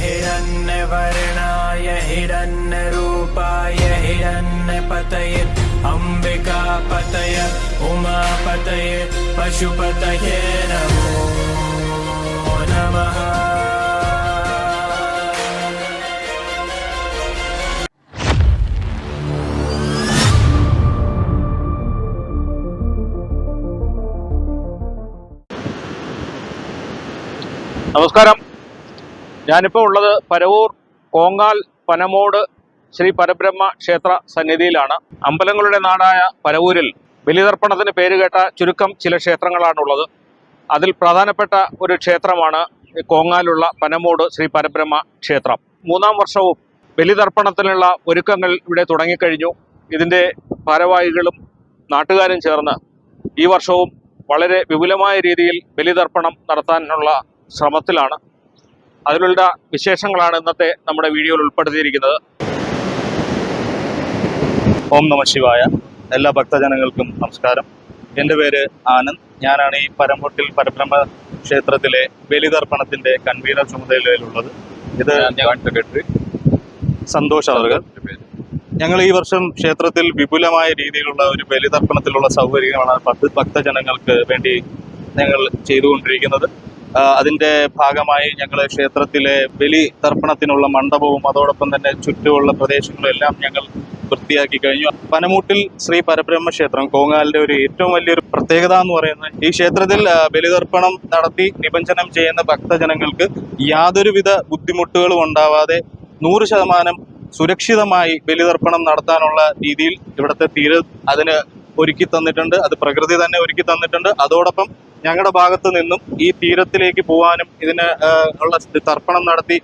हिरण्यवर्णाय हिरण्यरूपाय हिरण्यपतये अम्बिकापतये उमापतये पशुपतये नमो नमः। നമസ്കാരം. ഞാനിപ്പോൾ ഉള്ളത് പരവൂർ കോങ്ങാൽ പനമോട് ശ്രീ പരബ്രഹ്മ ക്ഷേത്ര സന്നിധിയിലാണ്. അമ്പലങ്ങളുടെ നാടായ പരവൂരിൽ ബലിതർപ്പണത്തിന് പേരുകേട്ട ചുരുക്കം ചില ക്ഷേത്രങ്ങളാണുള്ളത്. അതിൽ പ്രധാനപ്പെട്ട ഒരു ക്ഷേത്രമാണ് കോങ്ങാലുള്ള പനമോട് ശ്രീ പരബ്രഹ്മ ക്ഷേത്രം. 3-ാം വർഷവും ബലിതർപ്പണത്തിനുള്ള ഒരുക്കങ്ങൾ ഇവിടെ തുടങ്ങിക്കഴിഞ്ഞു. ഇതിൻ്റെ ഭാരവാഹികളും നാട്ടുകാരും ചേർന്ന് ഈ വർഷവും വളരെ വിപുലമായ രീതിയിൽ ബലിതർപ്പണം നടത്താനുള്ള ശ്രമത്തിലാണ്. അതിലുള്ള വിശേഷങ്ങളാണ് ഇന്നത്തെ നമ്മുടെ വീഡിയോയിൽ ഉൾപ്പെടുത്തിയിരിക്കുന്നത്. ഓം നമ ശിവായ. എല്ലാ ഭക്തജനങ്ങൾക്കും നമസ്കാരം. എൻ്റെ പേര് ആനന്ദ്. ഞാനാണ് ഈ പരമൂട്ടിൽ പരബ്രഹ്മ ക്ഷേത്രത്തിലെ ബലിതർപ്പണത്തിൻ്റെ കൺവീനർ ചുമതലയിലുള്ളത്. ഇത് സെക്രട്ടറി സന്തോഷ് അവർ. ഞങ്ങൾ ഈ വർഷം ക്ഷേത്രത്തിൽ വിപുലമായ രീതിയിലുള്ള ഒരു ബലിതർപ്പണത്തിലുള്ള സൗകര്യങ്ങളാണ് ഭക്തജനങ്ങൾക്ക് വേണ്ടി ഞങ്ങൾ ചെയ്തുകൊണ്ടിരിക്കുന്നത്. അതിൻ്റെ ഭാഗമായി ഞങ്ങൾ ക്ഷേത്രത്തിലെ ബലി തർപ്പണത്തിനുള്ള മണ്ഡപവും അതോടൊപ്പം തന്നെ ചുറ്റുമുള്ള പ്രദേശങ്ങളും എല്ലാം ഞങ്ങൾ വൃത്തിയാക്കി കഴിഞ്ഞു. പനമൂട്ടിൽ ശ്രീ പരബ്രഹ്മ ക്ഷേത്രം കോങ്ങാലിൻ്റെ ഒരു ഏറ്റവും വലിയൊരു പ്രത്യേകത എന്ന് പറയുന്നത് ഈ ക്ഷേത്രത്തിൽ ബലിതർപ്പണം നടത്തി നിമജ്ജനം ചെയ്യുന്ന ഭക്തജനങ്ങൾക്ക് യാതൊരുവിധ ബുദ്ധിമുട്ടുകളും ഉണ്ടാവാതെ 100% സുരക്ഷിതമായി ബലിതർപ്പണം നടത്താനുള്ള രീതിയിൽ ഇവിടുത്തെ അതിന് ഒരുക്കി തന്നിട്ടുണ്ട്. അത് പ്രകൃതി തന്നെ ഒരുക്കി തന്നിട്ടുണ്ട്. അതോടൊപ്പം ഞങ്ങളുടെ ഭാഗത്ത് നിന്നും ഈ തീരത്തിലേക്ക് പോകാനും ഇതിന് ഉള്ള തർപ്പണം നടത്തി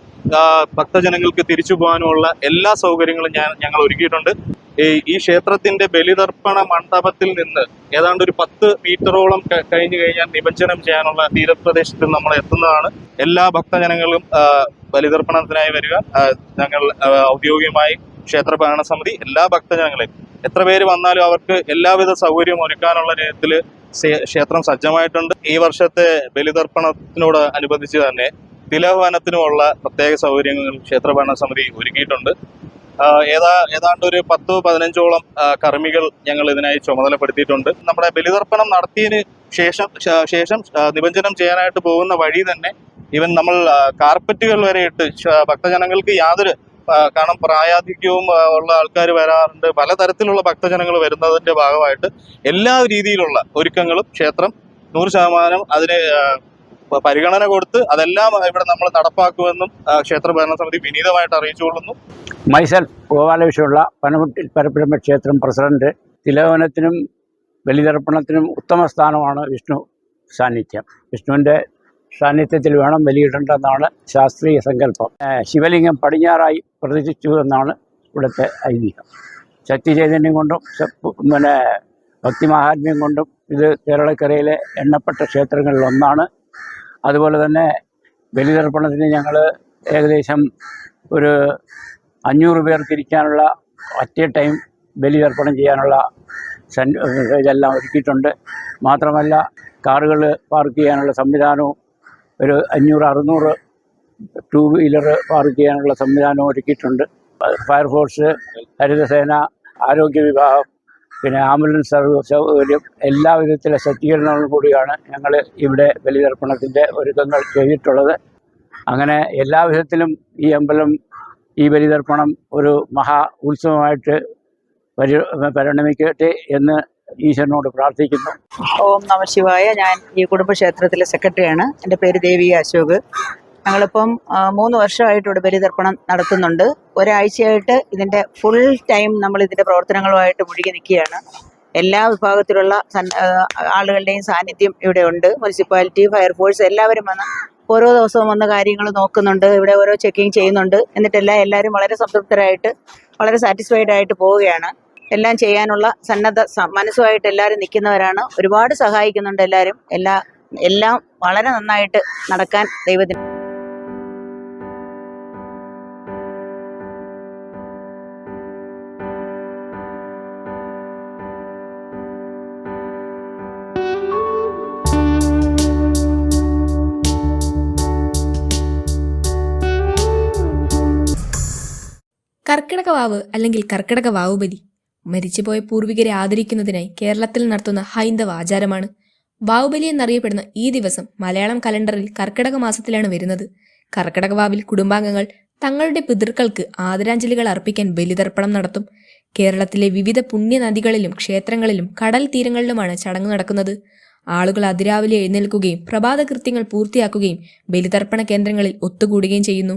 ഭക്തജനങ്ങൾക്ക് തിരിച്ചു പോകാനുമുള്ള എല്ലാ സൗകര്യങ്ങളും ഞങ്ങൾ ഒരുക്കിയിട്ടുണ്ട്. ഈ ക്ഷേത്രത്തിന്റെ ബലിതർപ്പണ മണ്ഡപത്തിൽ നിന്ന് ഏതാണ്ട് ഒരു 10 മീറ്ററോളം കഴിഞ്ഞു കഴിഞ്ഞാൽ നിമജ്ജനം ചെയ്യാനുള്ള തീരപ്രദേശത്തിൽ നമ്മൾ എത്തുന്നതാണ്. എല്ലാ ഭക്തജനങ്ങളും ബലിതർപ്പണത്തിനായി വരിക. ഞങ്ങൾ ഔദ്യോഗികമായി ക്ഷേത്ര ഭരണസമിതി എല്ലാ ഭക്തജനങ്ങളെയും എത്ര പേര് വന്നാലും അവർക്ക് എല്ലാവിധ സൗകര്യവും ഒരുക്കാനുള്ള രീതിയിൽ ക്ഷേത്രം സജ്ജമായിട്ടുണ്ട്. ഈ വർഷത്തെ ബലിതർപ്പണത്തിനോട് അനുബന്ധിച്ച് തന്നെ തിലഹവനത്തിനുമുള്ള പ്രത്യേക സൗകര്യങ്ങൾ ക്ഷേത്ര ഭരണസമിതി ഒരുക്കിയിട്ടുണ്ട്. ഏതാണ്ട് ഒരു 10-15ഓളം കർമ്മികൾ ഞങ്ങൾ ഇതിനായി ചുമതലപ്പെടുത്തിയിട്ടുണ്ട്. നമ്മുടെ ബലിതർപ്പണം നടത്തിയതിന് ശേഷം നിമജ്ജനം ചെയ്യാനായിട്ട് പോകുന്ന വഴി തന്നെ നമ്മൾ കാർപ്പറ്റുകൾ വരെ ഇട്ട് ഭക്തജനങ്ങൾക്ക് കാരണം പ്രായാധിക്യവും ഉള്ള ആൾക്കാർ വരാറുണ്ട്. പലതരത്തിലുള്ള ഭക്തജനങ്ങൾ വരുന്നതിന്റെ ഭാഗമായിട്ട് എല്ലാ രീതിയിലുള്ള ഒരുക്കങ്ങളും ക്ഷേത്രം 100% അതിന് പരിഗണന കൊടുത്ത് അതെല്ലാം ഇവിടെ നമ്മൾ നടപ്പാക്കുമെന്നും ക്ഷേത്ര ഭരണസമിതി വിനീതമായിട്ട് അറിയിച്ചുകൊള്ളുന്നു. മൈസെൽഫ് ഗോപാലകൃഷ്ണനുള്ള പനമുട്ടിൽ പരബ്രഹ്മ ക്ഷേത്രം പ്രസിഡന്റ്. തിലഹവനത്തിനും ബലിതർപ്പണത്തിനും ഉത്തമ സ്ഥാനമാണ് വിഷ്ണു സാന്നിധ്യം. വിഷ്ണുവിൻ്റെ സാന്നിധ്യത്തിൽ വേണം ബലിയിടേണ്ടതെന്നാണ് ശാസ്ത്രീയ സങ്കല്പം. ശിവലിംഗം പടിഞ്ഞാറായി പ്രതിഷ്ഠിച്ചു എന്നാണ് ഇവിടുത്തെ ഐതിഹ്യം. ശക്തി ചൈതന്യം കൊണ്ടും ഭക്തിമാഹാത്മ്യം കൊണ്ടും ഇത് കേരളക്കരയിലെ എണ്ണപ്പെട്ട ക്ഷേത്രങ്ങളിലൊന്നാണ്. അതുപോലെ തന്നെ ബലിതർപ്പണത്തിന് ഞങ്ങൾ ഏകദേശം ഒരു 500 പേർക്ക് ഇരിക്കാനുള്ള ഒറ്റ ടൈം ബലിതർപ്പണം ചെയ്യാനുള്ള ഇതെല്ലാം ഒരുക്കിയിട്ടുണ്ട്. മാത്രമല്ല കാറുകൾ പാർക്ക് ചെയ്യാനുള്ള സംവിധാനവും ഒരു 500-600 2 വീലർ പാർക്ക് ചെയ്യാനുള്ള സംവിധാനവും ഒരുക്കിയിട്ടുണ്ട്. ഫയർഫോഴ്സ്, ഹരിതസേന, ആരോഗ്യ വിഭാഗം, പിന്നെ ആംബുലൻസ് സൗകര്യം എല്ലാ വിധത്തിലെ സജ്ജീകരണങ്ങളും കൂടിയാണ് ഞങ്ങൾ ഇവിടെ ബലിതർപ്പണത്തിൻ്റെ ഒരുക്കങ്ങൾ ചെയ്തിട്ടുള്ളത്. അങ്ങനെ എല്ലാ വിധത്തിലും ഈ അമ്പലം ഈ ബലിതർപ്പണം ഒരു മഹാ ഉത്സവമായിട്ട് പരിണമിക്കട്ടെ എന്ന് ഈശ്വരനോട് പ്രാർത്ഥിക്കുന്നു. ഓം നമ ശിവായ. ഞാൻ ഈ കുടുംബക്ഷേത്രത്തിലെ സെക്രട്ടറിയാണ്. എൻ്റെ പേര് ദേവി അശോക്. ഞങ്ങളിപ്പം 3 വർഷമായിട്ട് ഇവിടെ ബലിതർപ്പണം നടത്തുന്നുണ്ട്. ഒരാഴ്ചയായിട്ട് ഇതിൻ്റെ ഫുൾ ടൈം നമ്മൾ ഇതിൻ്റെ പ്രവർത്തനങ്ങളുമായിട്ട് മുഴുകി നിൽക്കുകയാണ്. എല്ലാ വിഭാഗത്തിലുള്ള ആളുകളുടെയും സാന്നിധ്യം ഇവിടെ ഉണ്ട്. മുനിസിപ്പാലിറ്റി, ഫയർഫോഴ്സ് എല്ലാവരും വന്ന് ഓരോ ദിവസവും വന്ന കാര്യങ്ങൾ നോക്കുന്നുണ്ട്. ഇവിടെ ഓരോ ചെക്കിങ് ചെയ്യുന്നുണ്ട്. എന്നിട്ടെല്ലാം എല്ലാവരും വളരെ സംതൃപ്തരായിട്ട് വളരെ സാറ്റിസ്ഫൈഡ് ആയിട്ട് പോവുകയാണ്. എല്ലാം ചെയ്യാനുള്ള സന്നദ്ധ മനസ്സുമായിട്ട് എല്ലാവരും നിൽക്കുന്നവരാണ്. ഒരുപാട് സഹായിക്കുന്നുണ്ട് എല്ലാവരും. എല്ലാം വളരെ നന്നായിട്ട് നടക്കാൻ ദൈവത്തിന് കർക്കിടക വാവ് അല്ലെങ്കിൽ കർക്കിടക വാവുബലി മരിച്ചുപോയ പൂർവികരെ ആദരിക്കുന്നതിനായി കേരളത്തിൽ നടത്തുന്ന ഹൈന്ദവ ആചാരമാണ്. വാവുബലി എന്നറിയപ്പെടുന്ന ഈ ദിവസം മലയാളം കലണ്ടറിൽ കർക്കിടക മാസത്തിലാണ് വരുന്നത്. കർക്കിടക വാവിൽ കുടുംബാംഗങ്ങൾ തങ്ങളുടെ പിതൃക്കൾക്ക് ആദരാഞ്ജലികൾ അർപ്പിക്കാൻ ബലിതർപ്പണം നടത്തും. കേരളത്തിലെ വിവിധ പുണ്യനദികളിലും ക്ഷേത്രങ്ങളിലും കടൽ തീരങ്ങളിലുമാണ് ചടങ്ങ് നടക്കുന്നത്. ആളുകൾ അതിരാവിലെ എഴുന്നേൽക്കുകയും പ്രഭാത കൃത്യങ്ങൾ പൂർത്തിയാക്കുകയും ബലിതർപ്പണ കേന്ദ്രങ്ങളിൽ ഒത്തുകൂടുകയും ചെയ്യുന്നു.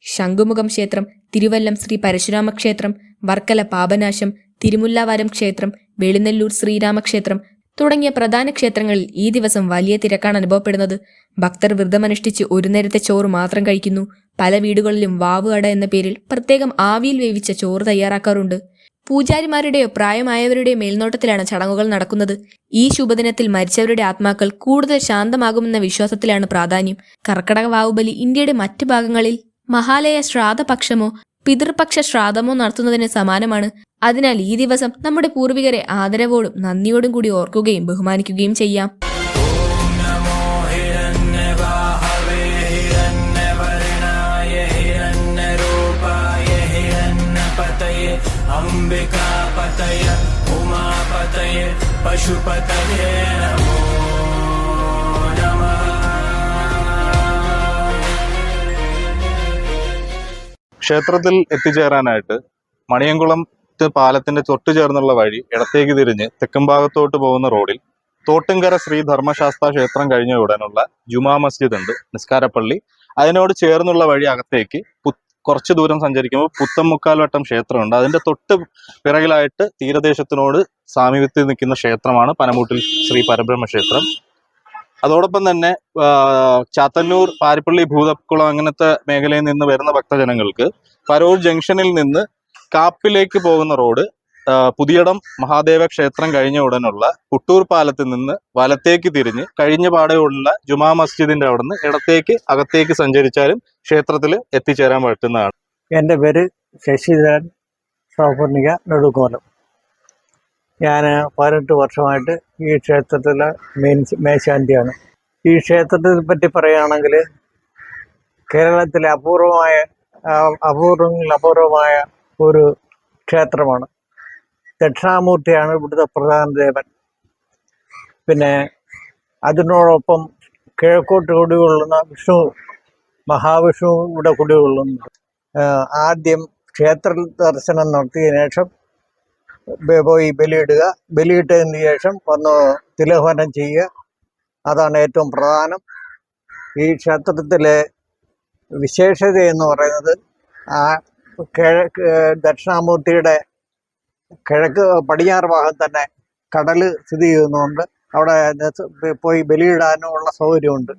ശംഖുമുഖം ക്ഷേത്രം, തിരുവല്ലം ശ്രീ പരശുരാമ ക്ഷേത്രം, വർക്കല പാപനാശം, തിരുമുല്ലാവാരം ക്ഷേത്രം, വെളിനെല്ലൂർ ശ്രീരാമക്ഷേത്രം തുടങ്ങിയ പ്രധാന ക്ഷേത്രങ്ങളിൽ ഈ ദിവസം വലിയ തിരക്കാണ് അനുഭവപ്പെടുന്നത്. ഭക്തർ വ്രതമനുഷ്ഠിച്ച് ഒരു നേരത്തെ ചോറ് മാത്രം കഴിക്കുന്നു. പല വീടുകളിലും വാവ് അട എന്ന പേരിൽ പ്രത്യേകം ആവിയിൽ വേവിച്ച ചോറ് തയ്യാറാക്കാറുണ്ട്. പൂജാരിമാരുടെയോ പ്രായമായവരുടെയോ മേൽനോട്ടത്തിലാണ് ചടങ്ങുകൾ നടക്കുന്നത്. ഈ ശുഭദിനത്തിൽ മരിച്ചവരുടെ ആത്മാക്കൾ കൂടുതൽ ശാന്തമാകുമെന്ന വിശ്വാസത്തിലാണ് പ്രാധാന്യം. കർക്കിടക വാവുബലി ഇന്ത്യയുടെ മറ്റു ഭാഗങ്ങളിൽ മഹാലയ ശ്രാദ്ധപക്ഷമോ പിതൃപക്ഷ ശ്രാദ്ധമോ നടത്തുന്നതിന് സമാനമാണ്. അതിനാൽ ഈ ദിവസം നമ്മുടെ പൂർവികരെ ആദരവോടും നന്ദിയോടും കൂടി ഓർക്കുകയും ബഹുമാനിക്കുകയും ചെയ്യാം. अंबिकापतय उमापतय पशुपतये नमो नमः. ക്ഷേത്രത്തിൽ എത്തിച്ചേരാനായിട്ട് മണിയംകുളം പാലത്തിന്റെ തൊട്ടു ചേർന്നുള്ള വഴി ഇടത്തേക്ക് തിരിഞ്ഞ് തെക്കും ഭാഗത്തോട്ട് പോകുന്ന റോഡിൽ തോട്ടുംകര ശ്രീ ധർമ്മശാസ്ത്ര ക്ഷേത്രം കഴിഞ്ഞ ഉടനുള്ള ജുമാ മസ്ജിദ് ഉണ്ട്, നിസ്കാരപ്പള്ളി. അതിനോട് ചേർന്നുള്ള വഴി അകത്തേക്ക് കുറച്ച് ദൂരം സഞ്ചരിക്കുമ്പോൾ പുത്തൻമുക്കാൽവട്ടം ക്ഷേത്രമുണ്ട്. അതിന്റെ തൊട്ട് പിറകിലായിട്ട് തീരദേശത്തിനോട് സാമീപ്യത്തിൽ നിൽക്കുന്ന ക്ഷേത്രമാണ് പനമൂട്ടിൽ ശ്രീ പരബ്രഹ്മ ക്ഷേത്രം. അതോടൊപ്പം തന്നെ ചാത്തന്നൂർ, പാരിപ്പള്ളി, ഭൂതക്കുളം അങ്ങനത്തെ മേഖലയിൽ നിന്ന് വരുന്ന ഭക്തജനങ്ങൾക്ക് പരൂർ ജംഗ്ഷനിൽ നിന്ന് കാപ്പിലേക്ക് പോകുന്ന റോഡ് പുതിയടം മഹാദേവ ക്ഷേത്രം കഴിഞ്ഞ ഉടനുള്ള പുട്ടൂർ പാലത്തിൽ നിന്ന് വലത്തേക്ക് തിരിഞ്ഞ് കഴിഞ്ഞ പാടെയുള്ള ജുമാ മസ്ജിദിന്റെ അവിടെ നിന്ന് ഇടത്തേക്ക് അകത്തേക്ക് സഞ്ചരിച്ചാലും ക്ഷേത്രത്തിൽ എത്തിച്ചേരാൻ പറ്റുന്നതാണ്. എൻ്റെ പേര് ശശിധരൻ സൗപർണിക നെടുക്കോലം. ഞാൻ 18 വർഷമായിട്ട് ഈ ക്ഷേത്രത്തിലെ മേശാന്തിയാണ്. ഈ ക്ഷേത്രത്തെ പറ്റി പറയുകയാണെങ്കിൽ കേരളത്തിലെ അപൂർവമായ ഒരു ക്ഷേത്രമാണ്. ദക്ഷിണാമൂർത്തിയാണ് ഇവിടുത്തെ പ്രധാന ദേവൻ. പിന്നെ അതിനോടൊപ്പം കിഴക്കോട്ട് കുടികൊള്ളുന്ന മഹാവിഷ്ണു ഇവിടെ കുടികൊള്ളുന്നു. ആദ്യം ക്ഷേത്ര ദർശനം നടത്തിയതിനു ശേഷം പോയി ബലിയിടുക, ബലിയിട്ടതിന് ശേഷം വന്ന് തിലഹനം ചെയ്യുക. അതാണ് ഏറ്റവും പ്രധാനം. ഈ ക്ഷേത്രത്തിലെ വിശേഷത എന്ന് പറയുന്നത് ദക്ഷിണാമൂർത്തിയുടെ കിഴക്ക് പടിഞ്ഞാറ് ഭാഗം തന്നെ കടൽ സ്ഥിതി ചെയ്യുന്നതുകൊണ്ട് അവിടെ പോയി ബലിയിടാനുള്ള സൗകര്യമുണ്ട്.